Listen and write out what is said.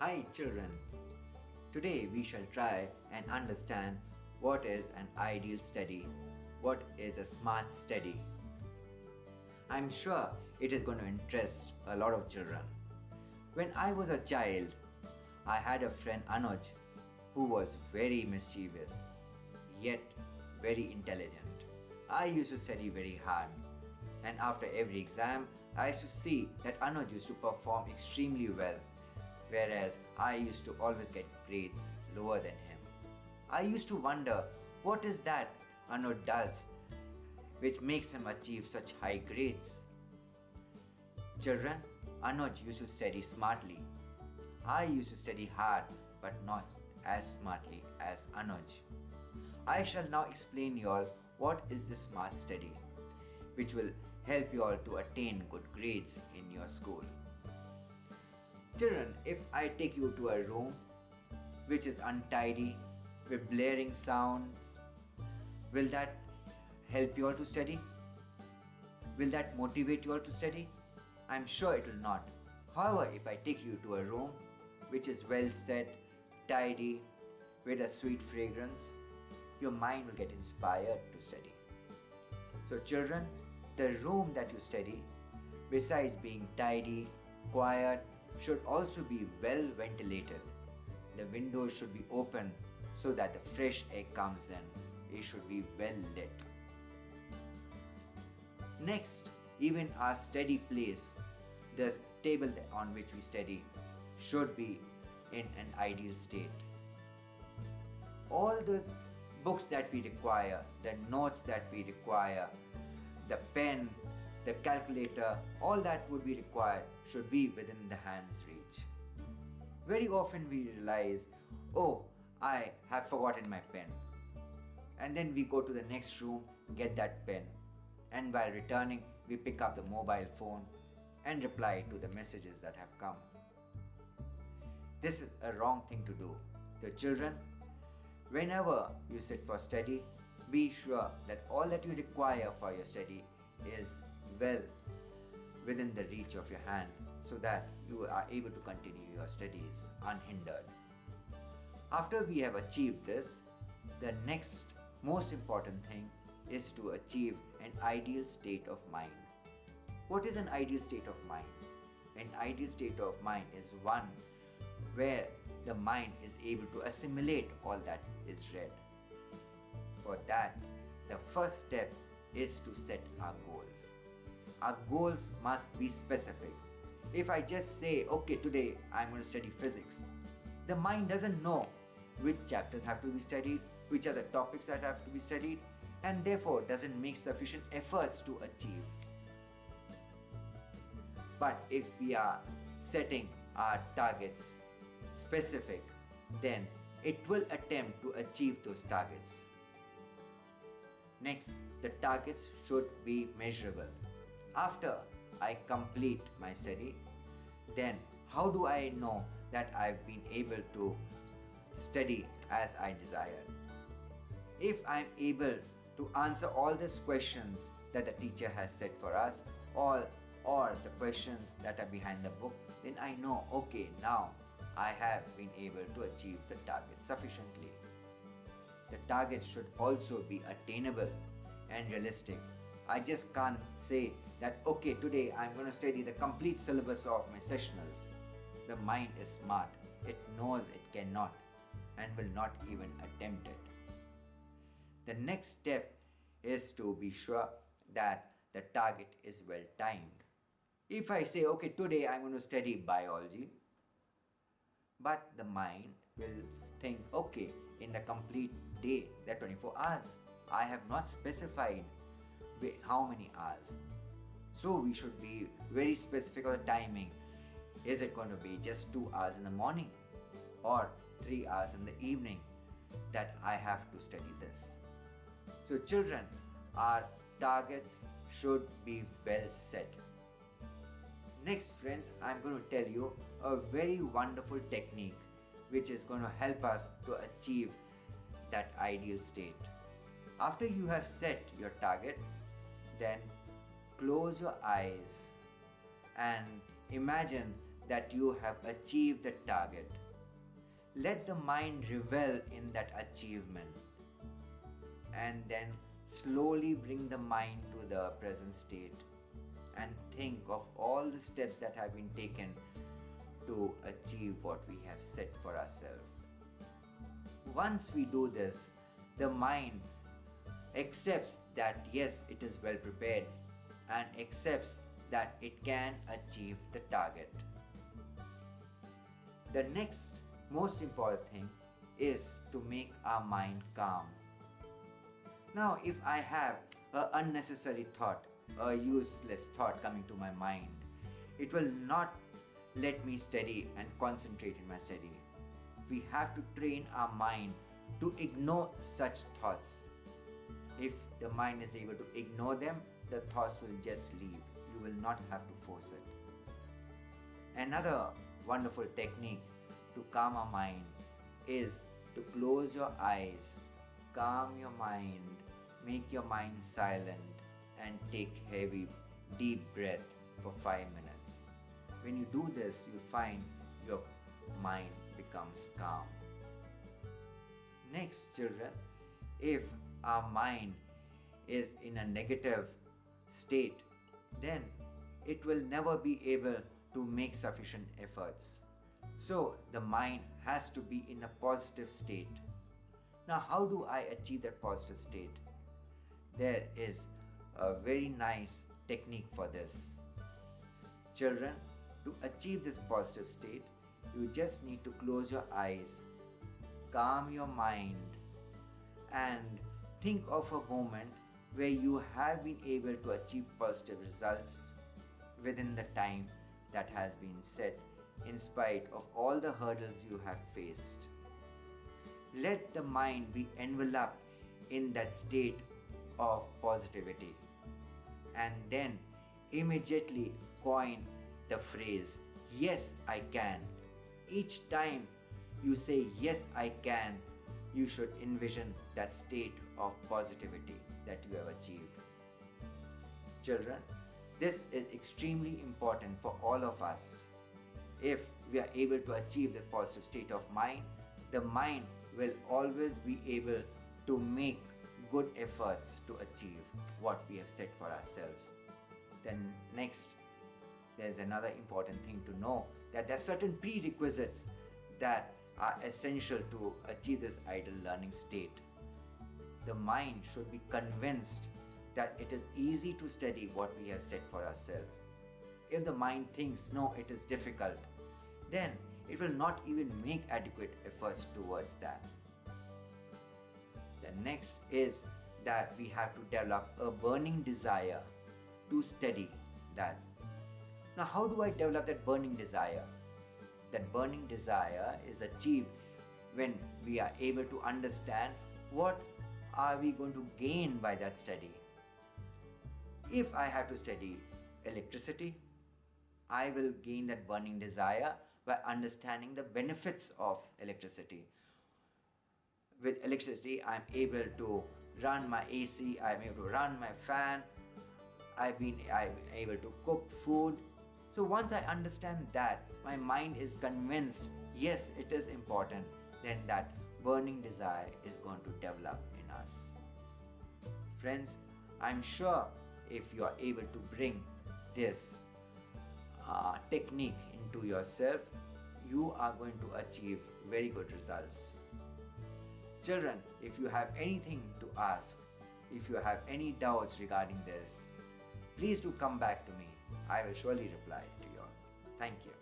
Hi children, today we shall try and understand what is an ideal study, what is a smart study. I'm sure it is going to interest a lot of children. When I was a child, I had a friend Anuj who was very mischievous yet very intelligent. I used to study very hard, and after every exam, I used to see that Anuj used to perform extremely well, whereas I used to always get grades lower than him. I used to wonder what is that Anuj does which makes him achieve such high grades. Children, Anuj used to study smartly. I used to study hard but not as smartly as Anuj. I shall now explain you all what is the smart study, which will help you all to attain good grades in your school. Children, if I take you to a room which is untidy with blaring sounds, will that help you all to study? Will that motivate you all to study? I'm sure it will not. However, if I take you to a room which is well set, tidy, with a sweet fragrance, your mind will get inspired to study. So children, the room that you study, besides being tidy, quiet, should also be well ventilated. The windows should be open so that the fresh air comes in. It should be well lit. Next, even our study place, the table on which we study, should be in an ideal state. All those books that we require, the notes that we require, the pen, the calculator, all that would be required should be within the hand's reach. Very often we realize, oh, I have forgotten my pen. And then we go to the next room, get that pen. And while returning, we pick up the mobile phone and reply to the messages that have come. This is a wrong thing to do. So children, whenever you sit for study, be sure that all that you require for your study is well within the reach of your hand so that you are able to continue your studies unhindered. After we have achieved this, the next most important thing is to achieve an ideal state of mind. What is an ideal state of mind? An ideal state of mind is one where the mind is able to assimilate all that is read. For that, the first step is to set our goals. Our goals must be specific. If I just say, okay, today I'm going to study physics, the mind doesn't know which chapters have to be studied, which are the topics that have to be studied, and therefore doesn't make sufficient efforts to achieve. But if we are setting our targets specific, then it will attempt to achieve those targets. Next, the targets should be measurable. After I complete my study, then how do I know that I've been able to study as I desired? If I'm able to answer all these questions that the teacher has set for us, or the questions that are behind the book, then I know, okay, now I have been able to achieve the target sufficiently. The targets should also be attainable and realistic. I just can't say that, okay, today I'm going to study the complete syllabus of my sessionals. The mind is smart. It knows it cannot and will not even attempt it. The next step is to be sure that the target is well timed. If I say, okay, today I'm going to study biology, but the mind will think, okay, in the complete day, there are 24 hours. I have not specified how many hours. So we should be very specific on the timing. Is it going to be just 2 hours in the morning or 3 hours in the evening that I have to study this? So children, our targets should be well set. Next friends, I'm going to tell you a very wonderful technique which is going to help us to achieve that ideal state. After you have set your target, then close your eyes and imagine that you have achieved the target. Let the mind revel in that achievement, and then slowly bring the mind to the present state and think of all the steps that have been taken to achieve what we have set for ourselves. Once we do this, the mind accepts that yes, it is well prepared and accepts that it can achieve the target. The next most important thing is to make our mind calm. Now, if I have an unnecessary thought, a useless thought coming to my mind, it will not let me study and concentrate in my study. We have to train our mind to ignore such thoughts. If the mind is able to ignore them, the thoughts will just leave. You will not have to force it. Another wonderful technique to calm our mind is to close your eyes, calm your mind, make your mind silent, and take heavy, deep breath for 5 minutes. When you do this, you'll find your mind becomes calm. Next, children, if our mind is in a negative state, then it will never be able to make sufficient efforts. So the mind has to be in a positive state. Now, how do I achieve that positive state? There is a very nice technique for this. Children, to achieve this positive state, you just need to close your eyes, calm your mind, and think of a moment where you have been able to achieve positive results within the time that has been set, in spite of all the hurdles you have faced. Let the mind be enveloped in that state of positivity, and then immediately coin the phrase, "Yes, I can." Each time you say, "Yes, I can," you should envision that state of positivity that you have achieved. Children, this is extremely important for all of us. If we are able to achieve the positive state of mind, the mind will always be able to make good efforts to achieve what we have set for ourselves. Then next, there's another important thing to know, that there are certain prerequisites that are essential to achieve this ideal learning state. The mind should be convinced that it is easy to study what we have set for ourselves. If the mind thinks, no, it is difficult, then it will not even make adequate efforts towards that. The next is that we have to develop a burning desire to study that. Now, how do I develop that burning desire? That burning desire is achieved when we are able to understand what are we going to gain by that study. If I have to study electricity, I will gain that burning desire by understanding the benefits of electricity. With electricity, I'm able to run my AC, I'm able to run my fan, I'm able to cook food. So once I understand that, my mind is convinced, yes, it is important, then that burning desire is going to develop in us. Friends, I'm sure if you are able to bring this technique into yourself, you are going to achieve very good results. Children, if you have anything to ask, if you have any doubts regarding this, please do come back to me. I will surely reply to you all. Thank you.